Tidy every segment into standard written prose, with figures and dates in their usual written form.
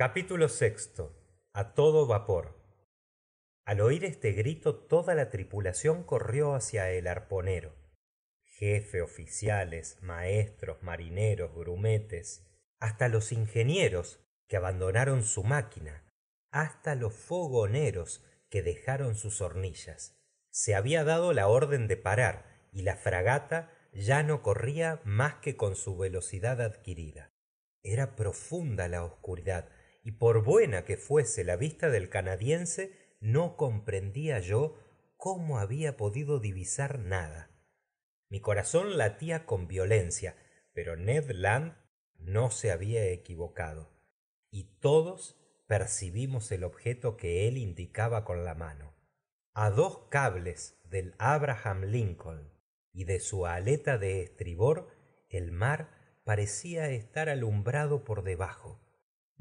Capítulo sexto. A todo vapor. Al oír este grito, toda la tripulación corrió hacia el arponero. Jefe, oficiales, maestros, marineros, grumetes, hasta los ingenieros que abandonaron su máquina, hasta los fogoneros que dejaron sus hornillas. Se había dado la orden de parar y la fragata ya no corría más que con su velocidad adquirida. Era profunda la oscuridad, y por buena que fuese la vista del canadiense, no comprendía yo cómo había podido divisar nada. Mi corazón latía con violencia, pero Ned Land no se había equivocado, y todos percibimos el objeto que él indicaba con la mano. A 2 cables del Abraham Lincoln y de su aleta de estribor, el mar parecía estar alumbrado por debajo.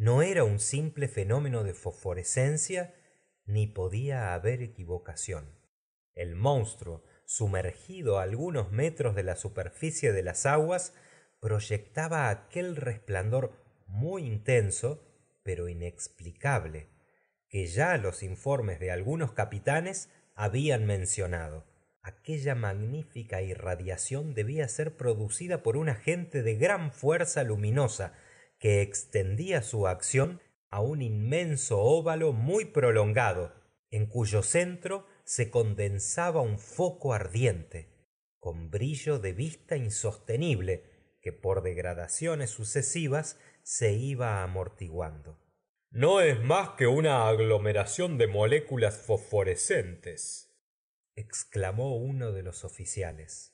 No era un simple fenómeno de fosforescencia, ni podía haber equivocación. El monstruo, sumergido a algunos metros de la superficie de las aguas, proyectaba aquel resplandor muy intenso, pero inexplicable, que ya los informes de algunos capitanes habían mencionado. Aquella magnífica irradiación debía ser producida por un agente de gran fuerza luminosa, que extendía su acción a un inmenso óvalo muy prolongado, en cuyo centro se condensaba un foco ardiente, con brillo de vista insostenible, que por degradaciones sucesivas se iba amortiguando. No es más que una aglomeración de moléculas fosforescentes, exclamó uno de los oficiales.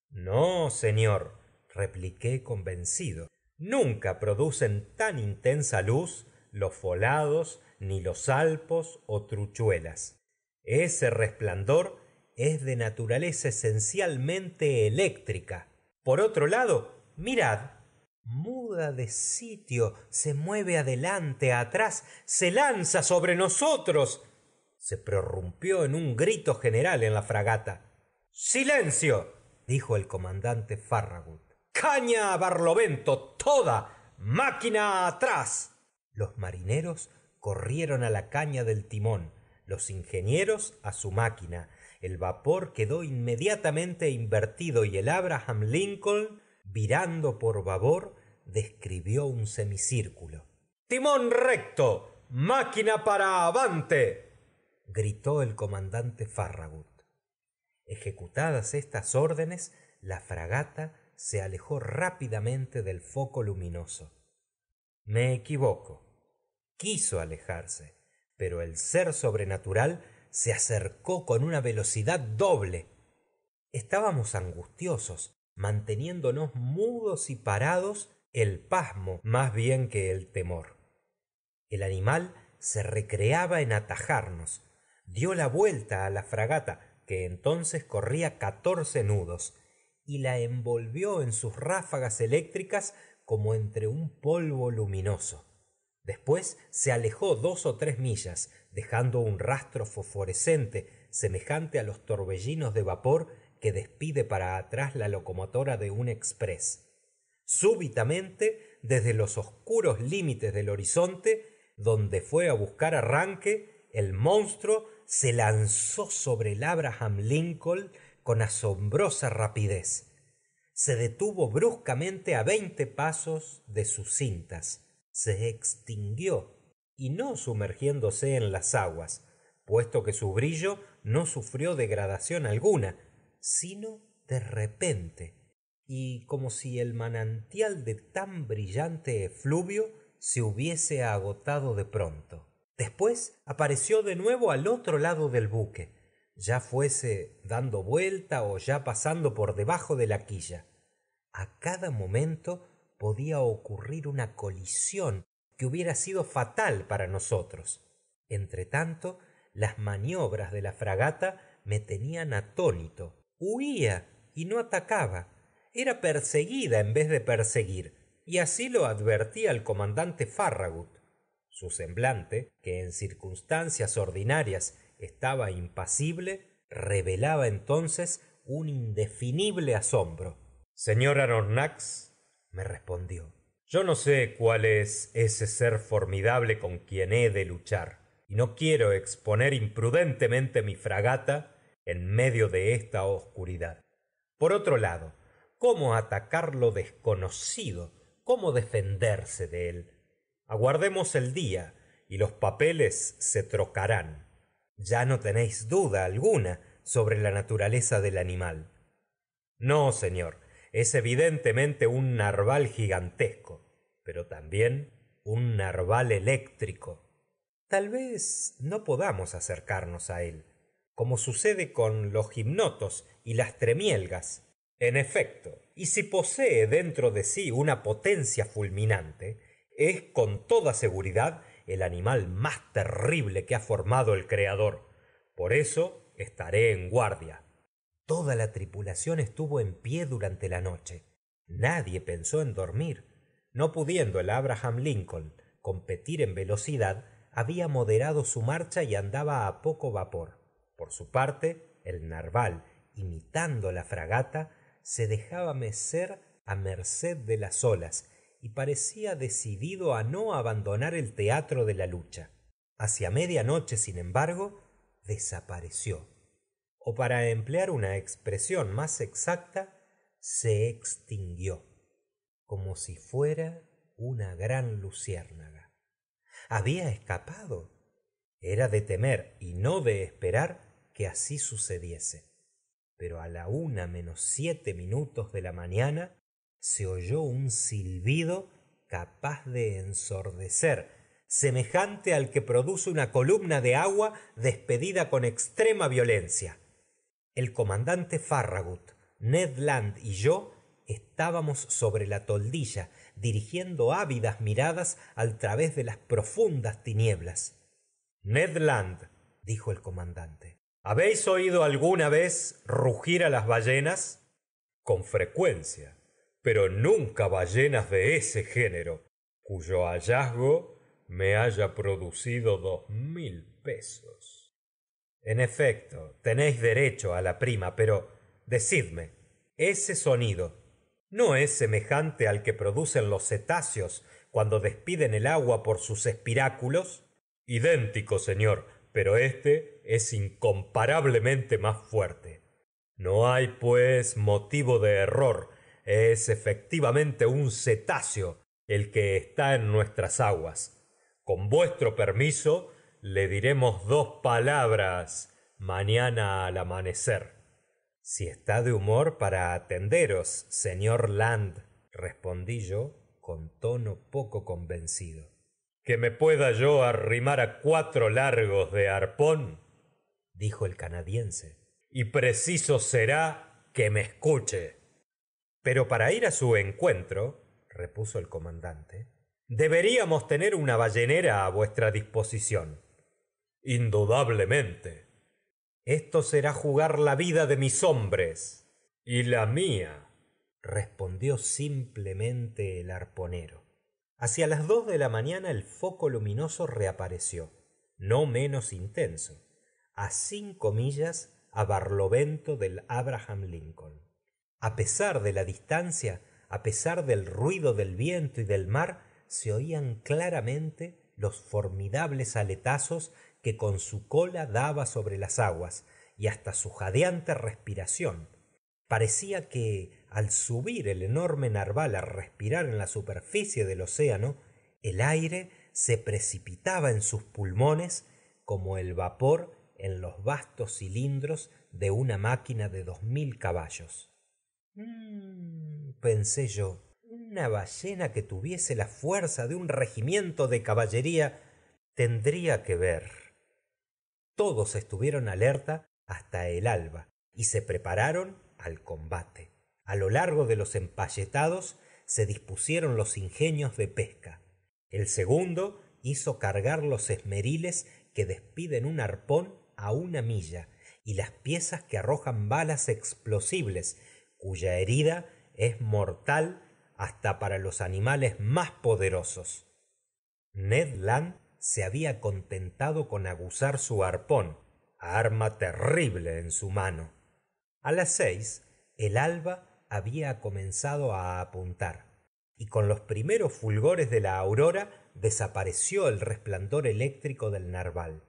No, señor, repliqué convencido. Nunca producen tan intensa luz los folados, ni los alpos o truchuelas. Ese resplandor es de naturaleza esencialmente eléctrica. Por otro lado, mirad, muda de sitio, se mueve adelante, atrás, se lanza sobre nosotros. Se prorrumpió en un grito general en la fragata. ¡Silencio!, dijo el comandante Farragut. ¡Caña a barlovento toda! ¡Máquina atrás! Los marineros corrieron a la caña del timón, los ingenieros a su máquina. El vapor quedó inmediatamente invertido y el Abraham Lincoln, virando por babor, describió un semicírculo. ¡Timón recto! ¡Máquina para avante!, gritó el comandante Farragut. Ejecutadas estas órdenes, la fragata se alejó rápidamente del foco luminoso. Me equivoco. Quiso alejarse, pero el ser sobrenatural se acercó con una velocidad doble. Estábamos angustiosos, manteniéndonos mudos y parados, el pasmo más bien que el temor. El animal se recreaba en atajarnos. Dio la vuelta a la fragata, que entonces corría 14 nudos, y la envolvió en sus ráfagas eléctricas como entre un polvo luminoso. Después se alejó 2 o 3 millas, dejando un rastro fosforescente semejante a los torbellinos de vapor que despide para atrás la locomotora de un exprés. Súbitamente, desde los oscuros límites del horizonte, donde fue a buscar arranque, el monstruo se lanzó sobre el Abraham Lincoln con asombrosa rapidez. Se detuvo bruscamente a 20 pasos de sus cintas. Se extinguió, y no sumergiéndose en las aguas, puesto que su brillo no sufrió degradación alguna, sino de repente, y como si el manantial de tan brillante efluvio se hubiese agotado de pronto. Después apareció de nuevo al otro lado del buque, ya fuese dando vuelta o ya pasando por debajo de la quilla. A cada momento podía ocurrir una colisión que hubiera sido fatal para nosotros. Entretanto, las maniobras de la fragata me tenían atónito. Huía y no atacaba. Era perseguida en vez de perseguir, y así lo advertía el comandante Farragut. Su semblante, que en circunstancias ordinarias estaba impasible, revelaba entonces un indefinible asombro. Señor Aronnax, me respondió, Yo no sé cuál es ese ser formidable con quien he de luchar, y no quiero exponer imprudentemente mi fragata en medio de esta oscuridad. Por otro lado, ¿cómo atacar lo desconocido? ¿Cómo defenderse de él? Aguardemos el día y los papeles se trocarán. Ya no tenéis duda alguna sobre la naturaleza del animal. No, señor, es evidentemente un narval gigantesco, pero también un narval eléctrico. Tal vez no podamos acercarnos a él, como sucede con los gimnotos y las tremielgas. En efecto, y si posee dentro de sí una potencia fulminante, es con toda seguridad el animal más terrible que ha formado el Creador. Por eso estaré en guardia. Toda la tripulación estuvo en pie durante la noche. Nadie pensó en dormir. No pudiendo el Abraham Lincoln competir en velocidad, había moderado su marcha y andaba a poco vapor. Por su parte, el narval, imitando la fragata, se dejaba mecer a merced de las olas y parecía decidido a no abandonar el teatro de la lucha. Hacia medianoche, sin embargo, desapareció, o para emplear una expresión más exacta, se extinguió, como si fuera una gran luciérnaga. Había escapado. Era de temer y no de esperar que así sucediese. Pero a la 1:07 de la mañana se oyó un silbido capaz de ensordecer, semejante al que produce una columna de agua despedida con extrema violencia. El comandante Farragut, Ned Land y yo estábamos sobre la toldilla, dirigiendo ávidas miradas al través de las profundas tinieblas. Ned Land, dijo el comandante, ¿habéis oído alguna vez rugir a las ballenas? Con frecuencia, pero nunca ballenas de ese género, cuyo hallazgo me haya producido 2000 pesos. En efecto, tenéis derecho a la prima, pero decidme, ese sonido ¿no es semejante al que producen los cetáceos cuando despiden el agua por sus espiráculos? Idéntico, señor, pero este es incomparablemente más fuerte. No hay, pues, motivo de error. Es efectivamente un cetáceo el que está en nuestras aguas. Con vuestro permiso, le diremos 2 palabras mañana al amanecer. Si está de humor para atenderos, señor Land, respondí yo con tono poco convencido. ¿Que me pueda yo arrimar a 4 largos de arpón? Dijo el canadiense. Y preciso será que me escuche. Pero para ir a su encuentro, repuso el comandante, deberíamos tener una ballenera a vuestra disposición. Indudablemente. Esto será jugar la vida de mis hombres. Y la mía, respondió simplemente el arponero. Hacia las 2 de la mañana el foco luminoso reapareció, no menos intenso, a 5 millas a barlovento del Abraham Lincoln. A pesar de la distancia, a pesar del ruido del viento y del mar, se oían claramente los formidables aletazos que con su cola daba sobre las aguas y hasta su jadeante respiración. Parecía que, al subir el enorme narval a respirar en la superficie del océano, el aire se precipitaba en sus pulmones como el vapor en los vastos cilindros de una máquina de 2000 caballos. Pensé yo, una ballena que tuviese la fuerza de un regimiento de caballería tendría que ver. Todos estuvieron alerta hasta el alba y se prepararon al combate. A lo largo de los empalletados se dispusieron los ingenios de pesca. El segundo hizo cargar los esmeriles que despiden un arpón a 1 milla y las piezas que arrojan balas explosibles, cuya herida es mortal hasta para los animales más poderosos. Ned Land se había contentado con aguzar su arpón, arma terrible en su mano. A las 6, el alba había comenzado a apuntar. y con los primeros fulgores de la aurora desapareció el resplandor eléctrico del narval.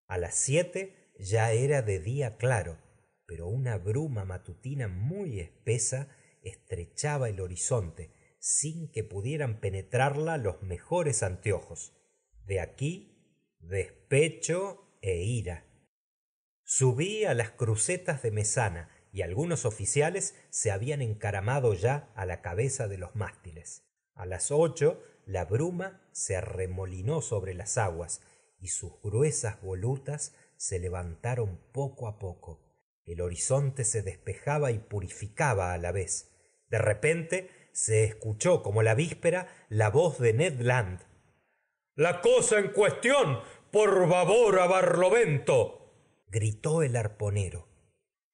A las 7 ya era de día claro, pero una bruma matutina muy espesa estrechaba el horizonte sin que pudieran penetrarla los mejores anteojos. De aquí despecho e ira. Subí a las crucetas de mesana y algunos oficiales se habían encaramado ya a la cabeza de los mástiles. A las 8 la bruma se arremolinó sobre las aguas y sus gruesas volutas se levantaron poco a poco. El horizonte se despejaba y purificaba a la vez. De repente se escuchó, como la víspera, la voz de Ned Land. «La cosa en cuestión, por babor a Barlovento», gritó el arponero.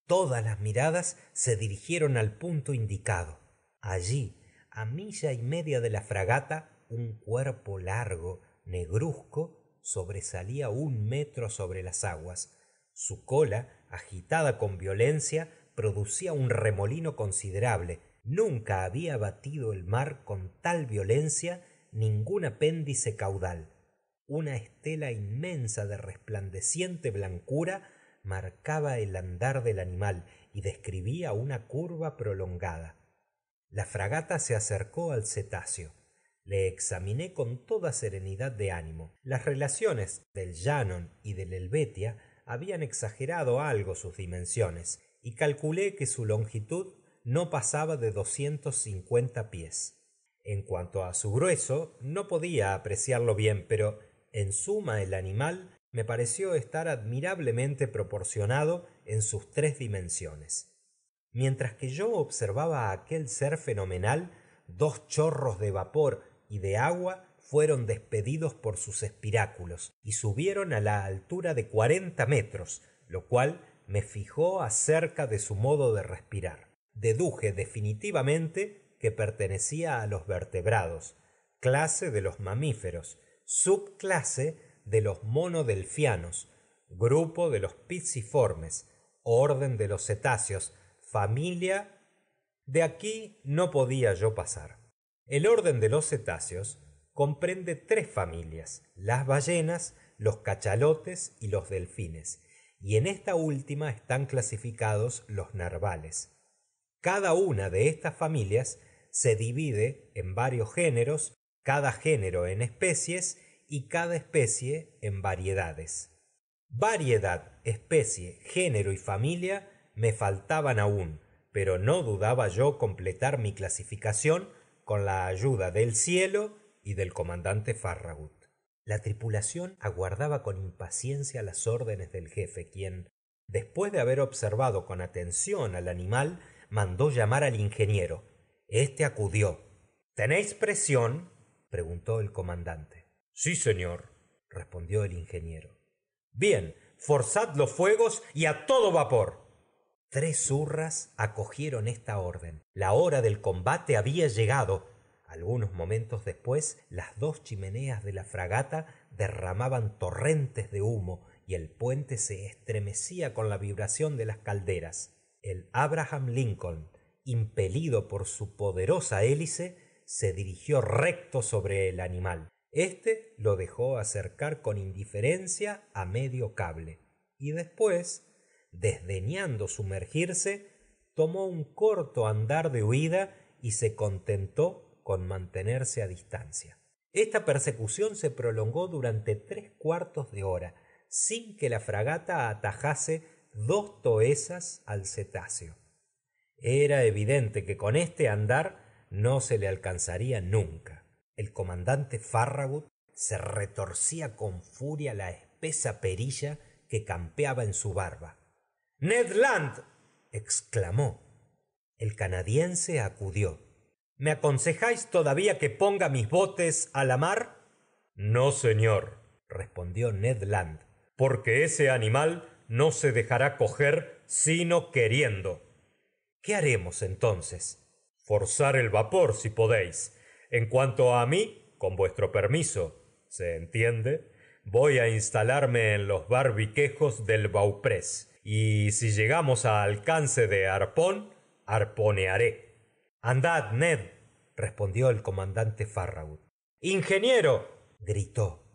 Todas las miradas se dirigieron al punto indicado. Allí, a milla y media de la fragata, un cuerpo largo, negruzco, sobresalía 1 metro sobre las aguas. Su cola, agitada con violencia, producía un remolino considerable. Nunca había batido el mar con tal violencia ningún apéndice caudal. Una estela inmensa de resplandeciente blancura marcaba el andar del animal y describía una curva prolongada. La fragata se acercó al cetáceo. Le examiné con toda serenidad de ánimo. Las relaciones del Shannon y del Helvetia habían exagerado algo sus dimensiones, y calculé que su longitud no pasaba de 250 pies. En cuanto a su grueso, no podía apreciarlo bien, pero en suma el animal me pareció estar admirablemente proporcionado en sus 3 dimensiones. Mientras que yo observaba a aquel ser fenomenal, 2 chorros de vapor y de agua fueron despedidos por sus espiráculos y subieron a la altura de 40 metros, lo cual me fijó acerca de su modo de respirar. Deduje definitivamente que pertenecía a los vertebrados, clase de los mamíferos, subclase de los monodelfianos, grupo de los pisciformes, orden de los cetáceos, familia. De aquí no podía yo pasar. El orden de los cetáceos comprende 3 familias: las ballenas, los cachalotes y los delfines, y en esta última están clasificados los narvales. Cada una de estas familias se divide en varios géneros, cada género en especies y cada especie en variedades. Variedad, especie, género y familia me faltaban aún, pero no dudaba yo completar mi clasificación con la ayuda del cielo y del comandante Farragut. La tripulación aguardaba con impaciencia las órdenes del jefe, quien, después de haber observado con atención al animal, mandó llamar al ingeniero. Este acudió. ¿Tenéis presión?, preguntó el comandante. Sí, señor, respondió el ingeniero. Bien, forzad los fuegos y a todo vapor. 3 hurras acogieron esta orden. La hora del combate había llegado. Algunos momentos después, las 2 chimeneas de la fragata derramaban torrentes de humo y el puente se estremecía con la vibración de las calderas. El Abraham Lincoln, impelido por su poderosa hélice, se dirigió recto sobre el animal. Este lo dejó acercar con indiferencia a medio cable y después, desdeñando sumergirse, tomó un corto andar de huida y se contentó con mantenerse a distancia. Esta persecución se prolongó durante 3/4 de hora, sin que la fragata atajase 2 toesas al cetáceo. Era evidente que con este andar no se le alcanzaría nunca. El comandante Farragut se retorcía con furia la espesa perilla que campeaba en su barba. «¡Ned Land!», exclamó. El canadiense acudió. «¿Me aconsejáis todavía que ponga mis botes a la mar?». «No, señor», respondió Ned Land, «porque ese animal no se dejará coger sino queriendo». «¿Qué haremos entonces?». «Forzar el vapor, si podéis. En cuanto a mí, con vuestro permiso, ¿se entiende?, voy a instalarme en los barbiquejos del Bauprés, y si llegamos a alcance de arpón, arponearé». «Andad, Ned», respondió el comandante Farragut. Ingeniero, gritó,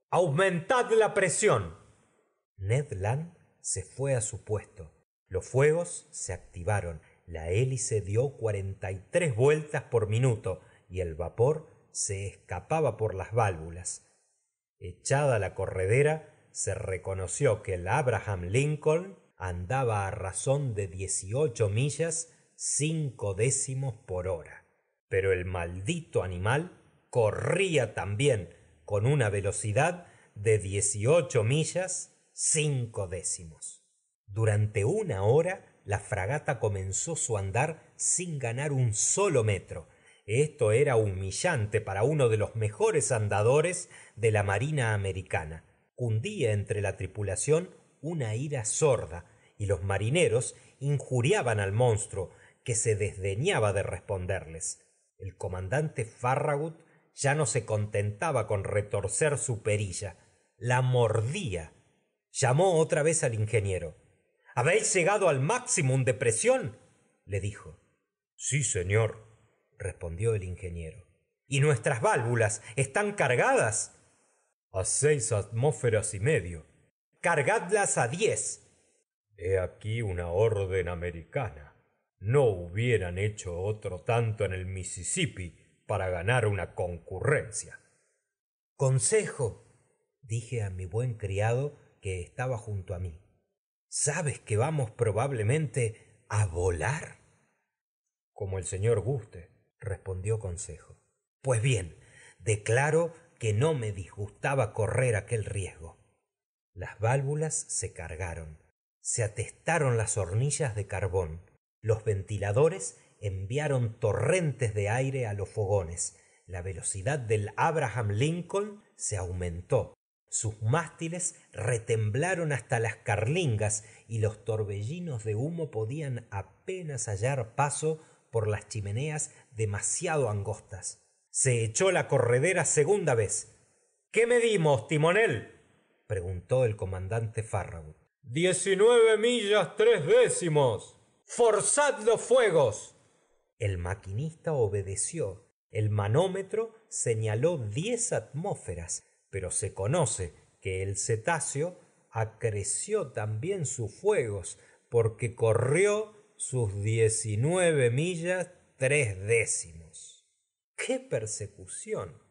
aumentad la presión. Ned Land se fué a su puesto. Los fuegos se activaron. La hélice dio 43 vueltas por minuto y el vapor se escapaba por las válvulas. Echada la corredera, se reconoció que el Abraham Lincoln andaba a razón de 18 millas 5 décimos por hora. Pero el maldito animal corría también con una velocidad de 18 millas 5 décimos. Durante una hora la fragata comenzó su andar sin ganar un solo metro. Esto era humillante para uno de los mejores andadores de la marina americana. Cundía entre la tripulación una ira sorda y los marineros injuriaban al monstruo, que se desdeñaba de responderles. El comandante Farragut ya no se contentaba con retorcer su perilla, la mordía. Llamó otra vez al ingeniero. ¿Habéis llegado al máximum de presión?, le dijo. Sí, señor, respondió el ingeniero. ¿Y nuestras válvulas están cargadas? A 6 atmósferas y medio. Cargadlas a 10. He aquí una orden americana. No hubieran hecho otro tanto en el Mississippi para ganar una concurrencia. Consejo, dije a mi buen criado que estaba junto a mí. ¿Sabes que vamos probablemente a volar? Como el señor guste, respondió Consejo. Pues bien, declaro que no me disgustaba correr aquel riesgo. Las válvulas se cargaron, se atestaron las hornillas de carbón, los ventiladores enviaron torrentes de aire a los fogones, la velocidad del Abraham Lincoln se aumentó, sus mástiles retemblaron hasta las carlingas y los torbellinos de humo podían apenas hallar paso por las chimeneas demasiado angostas. Se echó la corredera segunda vez. ¿Qué medimos, timonel?, preguntó el comandante Farragut. 19 millas 3 décimos. ¡Forzad los fuegos! El maquinista obedeció. El manómetro señaló 10 atmósferas, pero se conoce que el cetáceo acreció también sus fuegos, porque corrió sus 19 millas 3 décimos. ¡Qué persecución!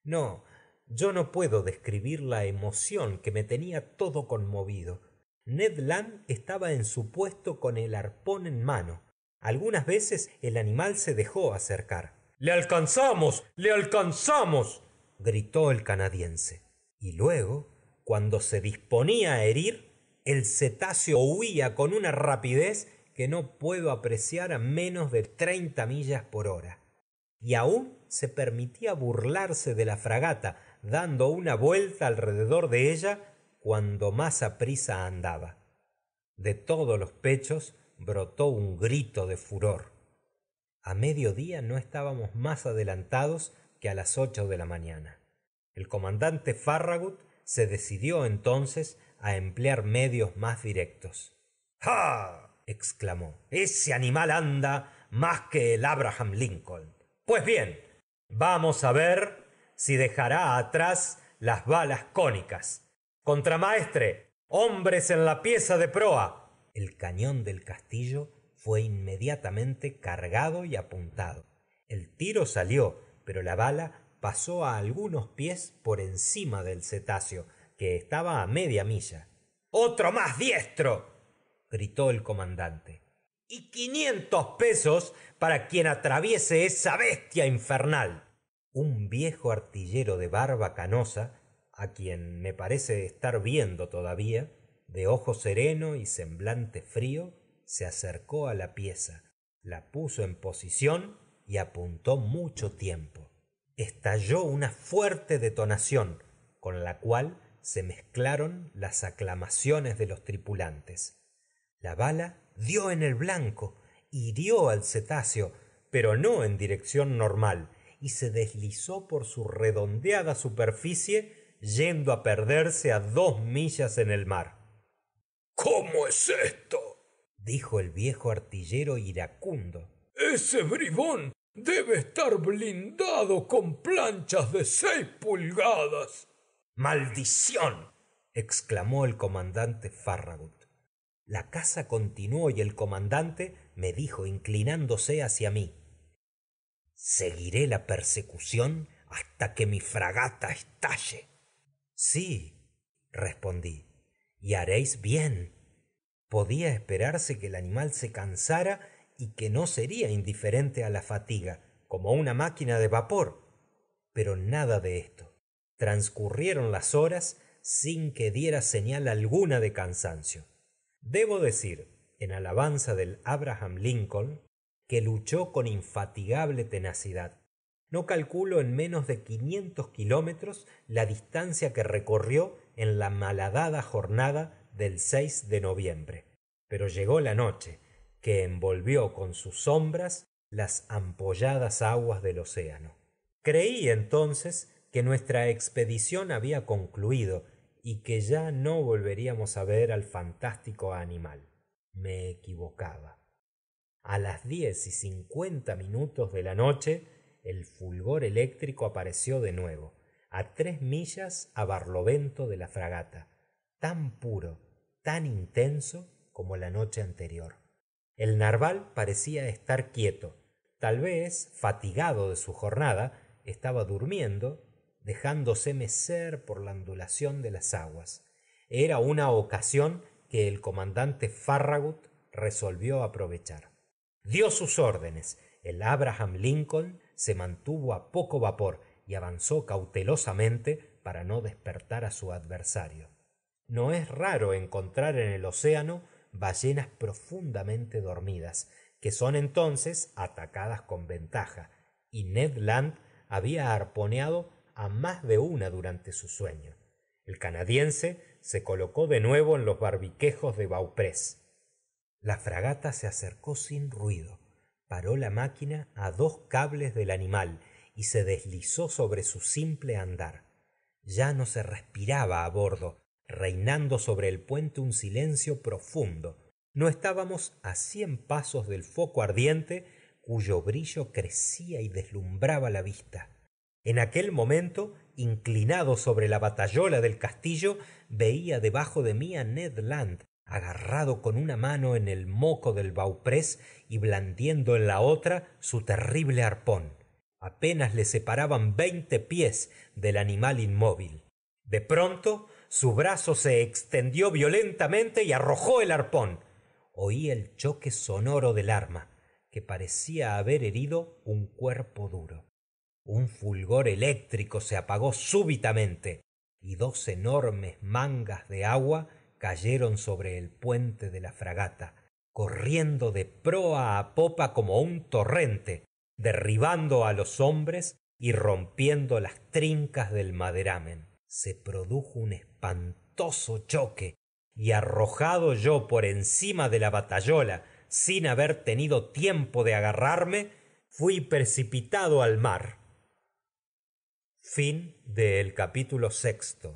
No, yo no puedo describir la emoción que me tenía todo conmovido. Ned Land estaba en su puesto con el arpón en mano. Algunas veces el animal se dejó acercar. ¡Le alcanzamos! ¡Le alcanzamos!, gritó el canadiense. Y luego, cuando se disponía a herir, el cetáceo huía con una rapidez que no puedo apreciar a menos de 30 millas por hora. Y aún se permitía burlarse de la fragata, dando una vuelta alrededor de ella cuando más aprisa andaba. De todos los pechos brotó un grito de furor. A mediodía no estábamos más adelantados que a las 8 de la mañana. El comandante Farragut se decidió entonces a emplear medios más directos. ¡Ah!, exclamó. Ese animal anda más que el Abraham Lincoln. Pues bien, vamos a ver si dejará atrás las balas cónicas. Contramaestre, hombres en la pieza de proa. El cañón del castillo fue inmediatamente cargado y apuntado. El tiro salió, pero la bala pasó a algunos pies por encima del cetáceo, que estaba a media milla. ¡Otro más diestro!, gritó el comandante. ¡Y 500 pesos para quien atraviese esa bestia infernal! Un viejo artillero de barba canosa, a quien me parece estar viendo todavía, de ojo sereno y semblante frío, se acercó a la pieza, la puso en posición y apuntó mucho tiempo. Estalló una fuerte detonación, con la cual se mezclaron las aclamaciones de los tripulantes. La bala dio en el blanco, hirió al cetáceo, pero no en dirección normal, y se deslizó por su redondeada superficie, yendo a perderse a 2 millas en el mar. ¿Cómo es esto?, dijo el viejo artillero iracundo. Ese bribón Debe estar blindado con planchas de 6 pulgadas. ¡Maldición! Exclamó el comandante Farragut. La caza continuó y el comandante me dijo, inclinándose hacia mí: seguiré la persecución hasta que mi fragata estalle. Sí, respondí, y haréis bien. Podía esperarse que el animal se cansara y que no sería indiferente a la fatiga, como una máquina de vapor. Pero nada de esto. Transcurrieron las horas sin que diera señal alguna de cansancio. Debo decir, en alabanza del Abraham Lincoln, que luchó con infatigable tenacidad. No calculo en menos de 500 kilómetros la distancia que recorrió en la malhadada jornada del 6 de noviembre. Pero llegó la noche, que envolvió con sus sombras las ampolladas aguas del océano. Creí entonces que nuestra expedición había concluido y que ya no volveríamos a ver al fantástico animal. Me equivocaba. A las 10:50 de la noche, el fulgor eléctrico apareció de nuevo, a 3 millas a barlovento de la fragata, tan puro, tan intenso como la noche anterior. El narval parecía estar quieto, tal vez, fatigado de su jornada, estaba durmiendo, dejándose mecer por la ondulación de las aguas. Era una ocasión que el comandante Farragut resolvió aprovechar. Dio sus órdenes. El Abraham Lincoln se mantuvo a poco vapor y avanzó cautelosamente para no despertar a su adversario. No es raro encontrar en el océano ballenas profundamente dormidas, que son entonces atacadas con ventaja, y Ned Land había arponeado a más de una durante su sueño. El canadiense se colocó de nuevo en los barbiquejos de Beauprés. La fragata se acercó sin ruido, paró la máquina a 2 cables del animal y se deslizó sobre su simple andar. Ya no se respiraba a bordo, reinando sobre el puente un silencio profundo. No estábamos a 100 pasos del foco ardiente, cuyo brillo crecía y deslumbraba la vista. En aquel momento, inclinado sobre la batayola del castillo, veía debajo de mí a Ned Land, agarrado con una mano en el moco del bauprés y blandiendo en la otra su terrible arpón. Apenas le separaban 20 pies del animal inmóvil. De pronto, su brazo se extendió violentamente y arrojó el arpón. Oí el choque sonoro del arma, que parecía haber herido un cuerpo duro. Un fulgor eléctrico se apagó súbitamente y 2 enormes mangas de agua cayeron sobre el puente de la fragata, corriendo de proa a popa como un torrente, derribando a los hombres y rompiendo las trincas del maderamen. Se produjo un espantoso choque y, arrojado yo por encima de la batayola sin haber tenido tiempo de agarrarme, fui precipitado al mar. Fin del capítulo 6.